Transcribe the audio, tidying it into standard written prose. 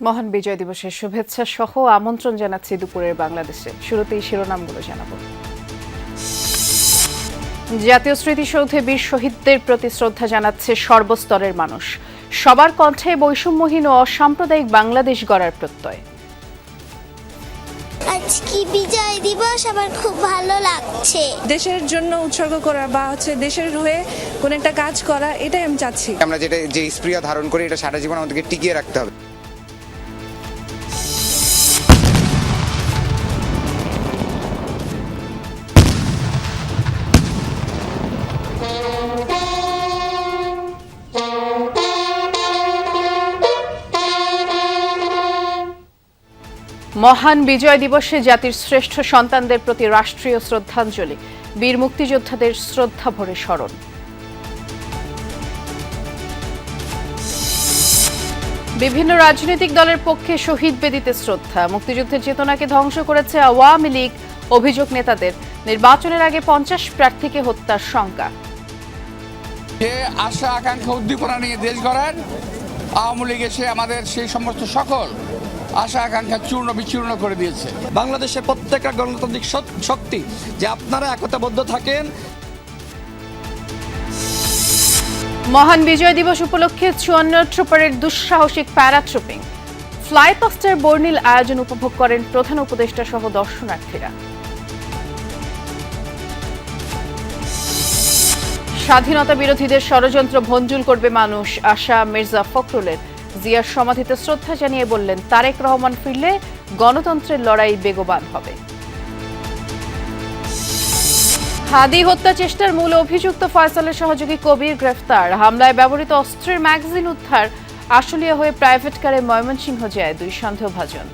মহান বিজয় দিবসের শুভেচ্ছা সহ আমন্ত্রণ জানাচ্ছি দুপুরের বাংলাদেশে। শুরুতেই শিরোনামগুলো জানাবো। জাতীয় স্মৃতিসৌধে বীর শহীদদের প্রতি শ্রদ্ধা জানাচ্ছে সর্বস্তরের মানুষ। সবার কণ্ঠে বৈষম্যহীন ও অসাম্প্রদায়িক বাংলাদেশ গড়ার প্রত্যয়। আজকে বিজয় দিবস আমার খুব ভালো লাগছে। দেশের জন্য উৎসর্গ করা বা দেশের হয়ে কোন একটা কাজ করা, এটাই আমি চাচ্ছি। আমরা যে স্পৃহা ধারণ করি এটা সারা জীবন আমাদেরকে টিকিয়ে রাখতে হবে। মহান বিজয় দিবসে জাতির শ্রেষ্ঠ সন্তানদের প্রতি রাষ্ট্রীয় শ্রদ্ধাঞ্জলি, বীর মুক্তিযোদ্ধাদের শ্রদ্ধা ভরে স্মরণ। বিভিন্ন রাজনৈতিক দলের পক্ষে শহীদ বেদিতে শ্রদ্ধা। মুক্তিযুদ্ধের চেতনাকে ধ্বংস করেছে আওয়ামী লীগ, অভিযোগ নেতাদের। নির্বাচনের আগে 50 প্রার্থীকে হত্যার শঙ্কা। যে আশা আকাঙ্ক্ষা উদ্দীপনা নিয়ে দেশ গড়ার, আওয়ামী লীগ এসে আমাদের সেই সমস্ত সকল আশা আকাঙ্ক্ষা চূর্ণ বিচূর্ণ করে দিয়েছে। বাংলাদেশের প্রত্যেকটা গণতান্ত্রিক শক্তি যে আপনারা একতাবদ্ধ থাকেন। মহান বিজয় দিবস উপলক্ষে 54 ট্রুপারের দুঃসাহসিক প্যারাট্রুপিং, ফ্লাইপাস্টের বর্ণিল আয়োজন উপভোগ করেন প্রধান উপদেষ্টা সহ দর্শনার্থীরা। স্বাধীনতা বিরোধীদের ষড়যন্ত্র ভঞ্জুল করবে মানুষ, আশা মির্জা ফখরুলের। জিয়ার সমাধিতে শ্রদ্ধা জানিয়ে বললেন, তারেক রহমান ফিরলে গণতন্ত্রের লড়াই বেগবান হবে। হাদি হত্যা চেষ্টার মূল অভিযুক্ত ফয়সালের সহযোগী কবির গ্রেফতার। হামলায় ব্যবহৃত অস্ত্রের ম্যাগাজিন উদ্ধার। আশুলিয়া হয়ে প্রাইভেট কারে ময়মনসিংহ যায় 2 সন্দেহভাজন।